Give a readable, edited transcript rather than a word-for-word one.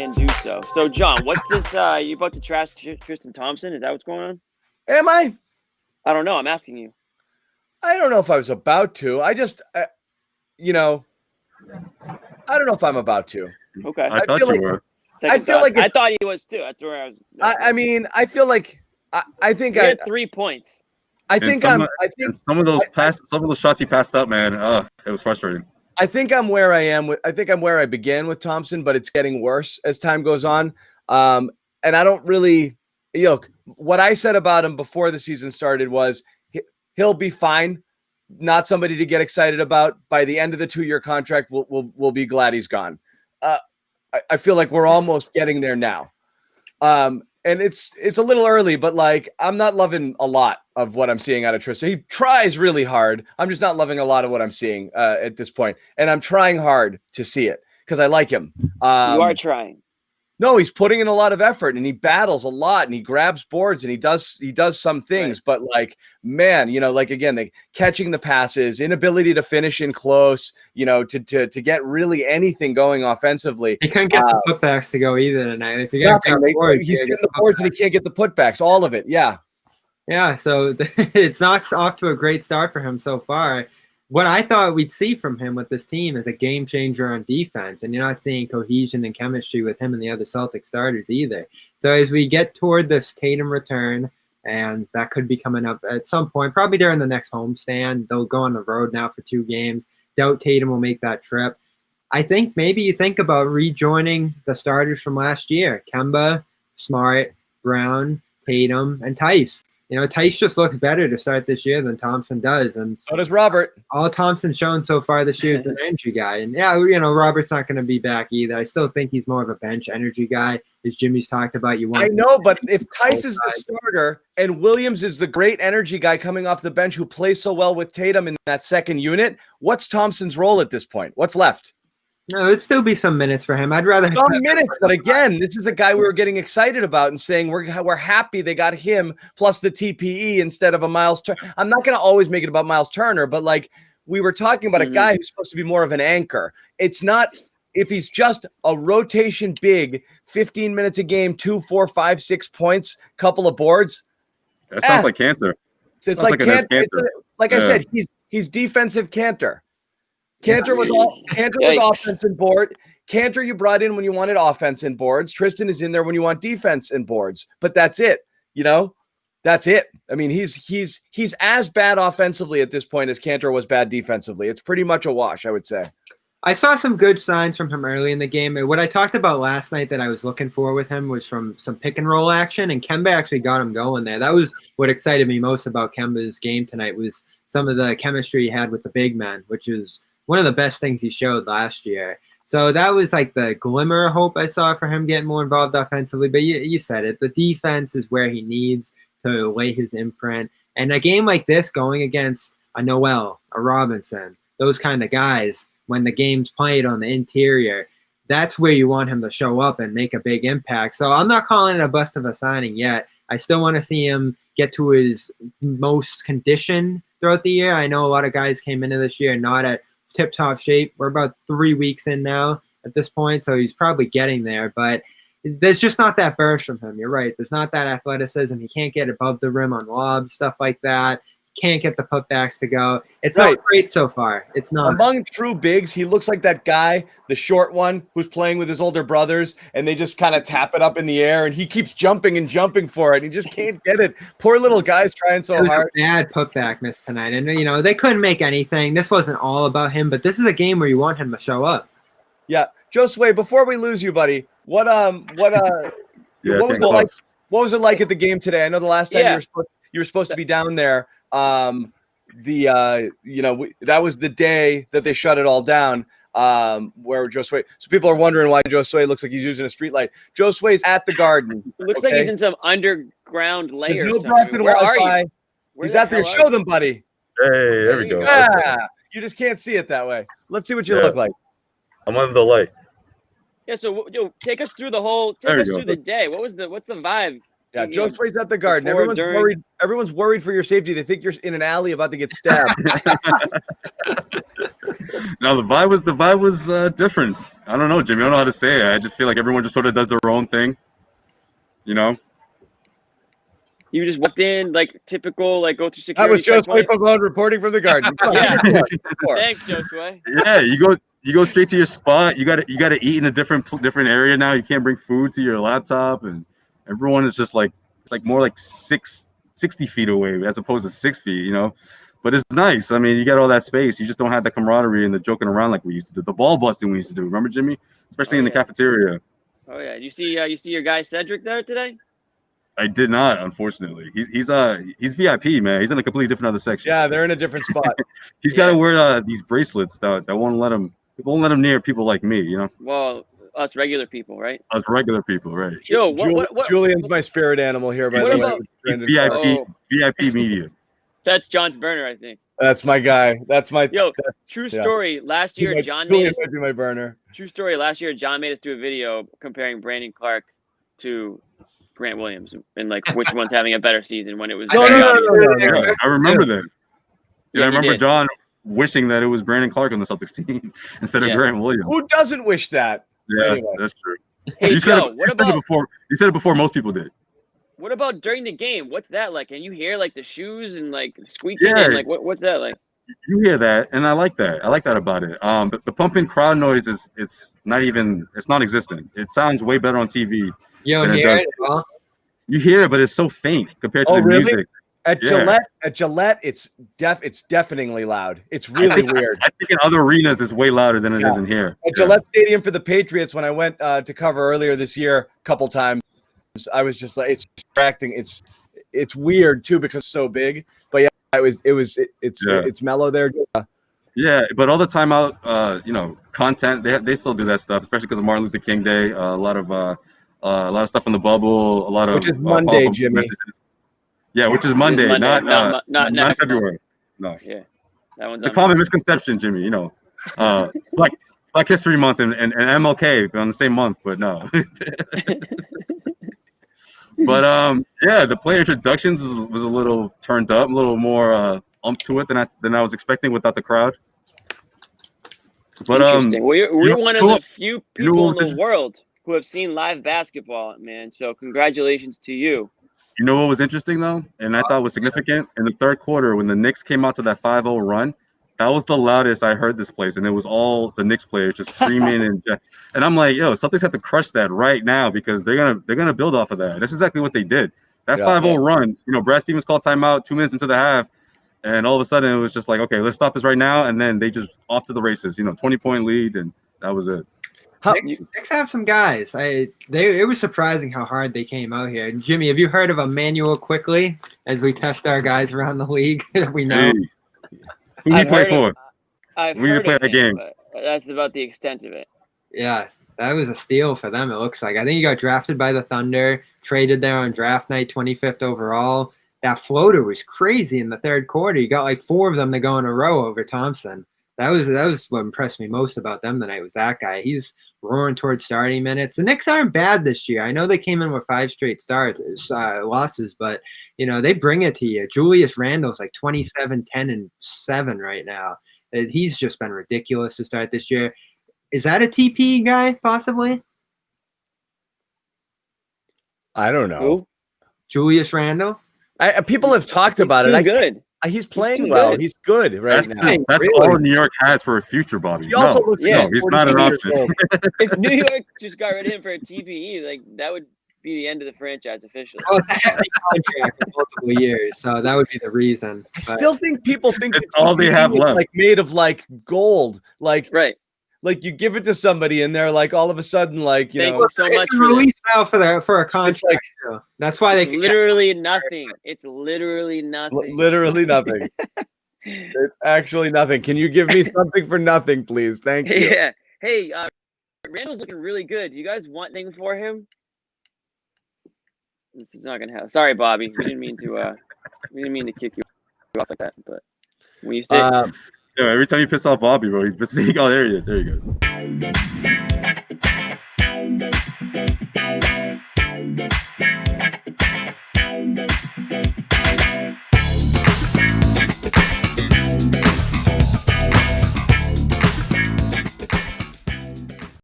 can do so. So, John, what's this? You about to trash Tristan Thompson? Is that what's going on? Am I? I don't know. I'm asking you. I don't know if I was about to. I just, I don't know if I'm about to. Okay. I thought you were. Second I feel thought. like I thought he was too. That's where I was. I mean, I feel like I think he had 3 points. I think some of those shots he passed up, man. It was frustrating. I think I'm where I am with. I think I'm where I began with Thompson, but it's getting worse as time goes on. And I don't really look. What I said about him before the season started was he'll be fine. Not somebody to get excited about. By the end of the 2-year contract, we'll be glad he's gone. I feel like we're almost getting there now. And it's a little early, but like I'm not loving a lot of what I'm seeing out of Tristan. He tries really hard. I'm just not loving a lot of what I'm seeing at this point. And I'm trying hard to see it because I like him. You are trying. No, he's putting in a lot of effort and he battles a lot and he grabs boards and he does some things, right. But like, man, like again, catching the passes, inability to finish in close, to get really anything going offensively. He couldn't get the putbacks to go either tonight. If you he's getting the boards and he can't get the putbacks, all of it. Yeah. Yeah. So it's not off to a great start for him so far. What I thought we'd see from him with this team is a game changer on defense, and you're not seeing cohesion and chemistry with him and the other Celtic starters either. So as we get toward this Tatum return, and that could be coming up at some point, probably during the next homestand, they'll go on the road now for 2 games. Doubt Tatum will make that trip. I think maybe you think about rejoining the starters from last year, Kemba, Smart, Brown, Tatum, and Theis. Theis just looks better to start this year than Thompson does. And so does Robert. All Thompson's shown so far this year is an energy guy. And Robert's not going to be back either. I still think he's more of a bench energy guy, as Jimmy's talked about. I know, but if Theis is the starter and Williams is the great energy guy coming off the bench who plays so well with Tatum in that second unit, what's Thompson's role at this point? What's left? No, it'd still be some minutes for him. I'd rather some minutes, but again, this is a guy we were getting excited about and saying we're happy they got him plus the TPE instead of a Miles Turner. I'm not going to always make it about Miles Turner, but like we were talking about a guy who's supposed to be more of an anchor. It's not if he's just a rotation big, 15 minutes a game, 2, 4, 5, 6 points, couple of boards. That sounds like Cantor. It's like Cantor. Like I said, he's defensive Cantor. Cantor was offense and board. Cantor you brought in when you wanted offense and boards. Tristan is in there when you want defense and boards. But that's it. That's it. I mean, he's as bad offensively at this point as Cantor was bad defensively. It's pretty much a wash, I would say. I saw some good signs from him early in the game. What I talked about last night that I was looking for with him was from some pick and roll action, and Kemba actually got him going there. That was what excited me most about Kemba's game tonight was some of the chemistry he had with the big men, which is one of the best things he showed last year. So that was like the glimmer of hope I saw for him getting more involved offensively. But you said it. The defense is where he needs to lay his imprint. And a game like this going against a Noel, a Robinson, those kind of guys, when the game's played on the interior, that's where you want him to show up and make a big impact. So I'm not calling it a bust of a signing yet. I still want to see him get to his most condition throughout the year. I know a lot of guys came into this year not at tip-top shape. We're about 3 weeks in now at this point, so he's probably getting there, but there's just not that burst from him. You're right. There's not that athleticism. He can't get above the rim on lobs, stuff like that. Can't get the putbacks to go. It's not great so far. It's not. Among true bigs, he looks like that guy, the short one, who's playing with his older brothers, and they just kind of tap it up in the air, and he keeps jumping and jumping for it. And he just can't get it. Poor little guy's trying so hard. A bad putback miss tonight, and they couldn't make anything. This wasn't all about him, but this is a game where you want him to show up. Yeah, Josue, before we lose you, buddy, what was it like at the game today? I know the last time you were supposed to be down there. That was the day that they shut it all down. Where Josue, so people are wondering why Josue looks like he's using a street light. Josue's at the Garden. It looks like he's in some underground layer. There's no Boston Wi-Fi. He's out there. Show them, buddy. Hey, there we go. Yeah, you just can't see it that way. Let's see what you look like. I'm under the light. Yeah, so take us through the whole. Take us through the day. What's the vibe? Yeah, Josue's at the Garden. before, Everyone's during. worried. Everyone's worried for your safety. They think you're in an alley about to get stabbed. No, the vibe was different. I don't know, Jimmy. I don't know how to say it. I just feel like everyone just sort of does their own thing. You know? You just walked in like typical, like go through That security. was Josue checkpoint. Pavon reporting from the Garden. Yeah. Thanks, Josue. Yeah, you go straight to your spot. You got to eat in a different area now. You can't bring food to your laptop, and everyone is just like more like 60 feet away as opposed to 6 feet. You know, but it's nice. I mean, you got all that space. You just don't have the camaraderie and the joking around like we used to do. The ball busting we used to do. Remember, Jimmy? Especially in the cafeteria. Oh yeah. You see your guy Cedric there today? I did not, unfortunately. He's VIP, man. He's in a completely different other section. Yeah, they're in a different spot. He's got to wear these bracelets that won't let him near people like me, you know. Well, us regular people, right? Us regular people, right? Yo, what? Julian's my spirit animal here, by What the way. about- VIP media. That's John's burner, I think. That's my guy. That's my. Yo, that's, true yeah. story. Last year, John made Julian us. might be my burner. True story. Last year, John made us do a video comparing Brandon Clark to Grant Williams and like which one's having a better season when it was. No. Yeah, I remember that. Yeah, I remember did. John wishing that it was Brandon Clark on the Celtics team instead of Grant Williams. Who doesn't wish that? Yeah, Anyway. that's true. Hey, You said Joe, you said it before most people did. what about during the game? What's that like? Can you hear like the shoes and like squeaking? Yeah. And, like what's that like? You hear that, and I like that. I like that about it. The pumping crowd noise it's non-existent. It sounds way better on TV. You than don't it hear does. it at all? You hear it, but it's so faint compared to Oh, the really? music. At Gillette, it's deafeningly loud. It's really weird. I think in other arenas it's way louder than it is in here. At Gillette Stadium for the Patriots, when I went to cover earlier this year, a couple times, I was just like, it's distracting. It's weird too because it's so big. But yeah, it's mellow there. Yeah, but all the time out, content they still do that stuff, especially because of Martin Luther King Day. A lot of stuff in the bubble. A lot of which is Monday, Jimmy. messages. Yeah, which is Monday, not February. No. Yeah, that one's It's a common misconception, Jimmy. You know, Black History Month and MLK on the same month, but no. But the player introductions was a little turned up, a little more to it than I was expecting without the crowd. But interesting. We're one of the few people in the is- world who have seen live basketball, man. So congratulations to you. You know what was interesting though, and I thought was significant in the third quarter when the Knicks came out to that 5-0 run. That was the loudest I heard this place, and it was all the Knicks players just screaming and I'm like, yo, Celtics have to crush that right now because they're gonna build off of that. That's exactly what they did. That 5-0 run, Brad Stevens called timeout 2 minutes into the half, and all of a sudden it was just like, okay, let's stop this right now, and then they just off to the races. 20-point lead, and that was it. Knicks have some guys. It was surprising how hard they came out here. Jimmy, have you heard of Emmanuel Quickly as we test our guys around the league? We know. Hey. Who do you play for? I've We heard play of that him, game. but that's about the extent of it. Yeah, that was a steal for them, it looks like. I think he got drafted by the Thunder, traded there on draft night, 25th overall. That floater was crazy in the third quarter. You got like 4 of them to go in a row over Thompson. That was what impressed me most about them tonight was that guy. He's roaring towards starting minutes. The Knicks aren't bad this year. I know they came in with 5 straight losses, but they bring it to you. Julius Randle's like 27, 10, and 7 right now. He's just been ridiculous to start this year. Is that a TP guy possibly? I don't know. Who? Julius Randle? People have talked about Too it. good. He's playing too well. good. He's good right now. That's Really? all New York has for a future, Bobby. He also looks Yeah. like he's not an 42 years option. old. If New York just got rid of him for a TPE, like that would be the end of the franchise officially. Well, it's a hefty contract for multiple years, so that would be the reason. I still think people think It's all they have is, left. like made of like gold. Like Right. you give it to somebody and they're like all of a sudden like Thank you so much It's a for release now for a contract. like- too. That's why they It's can literally nothing. It's literally nothing. literally nothing. It's actually nothing. Can you give me something for nothing, please? Thank you. Yeah. Hey, Randall's looking really good. You guys want anything for him? This is not gonna happen. Sorry, Bobby. We didn't mean to kick you off like that. But when you say Every time you piss off Bobby, bro, oh, there he is. There he goes.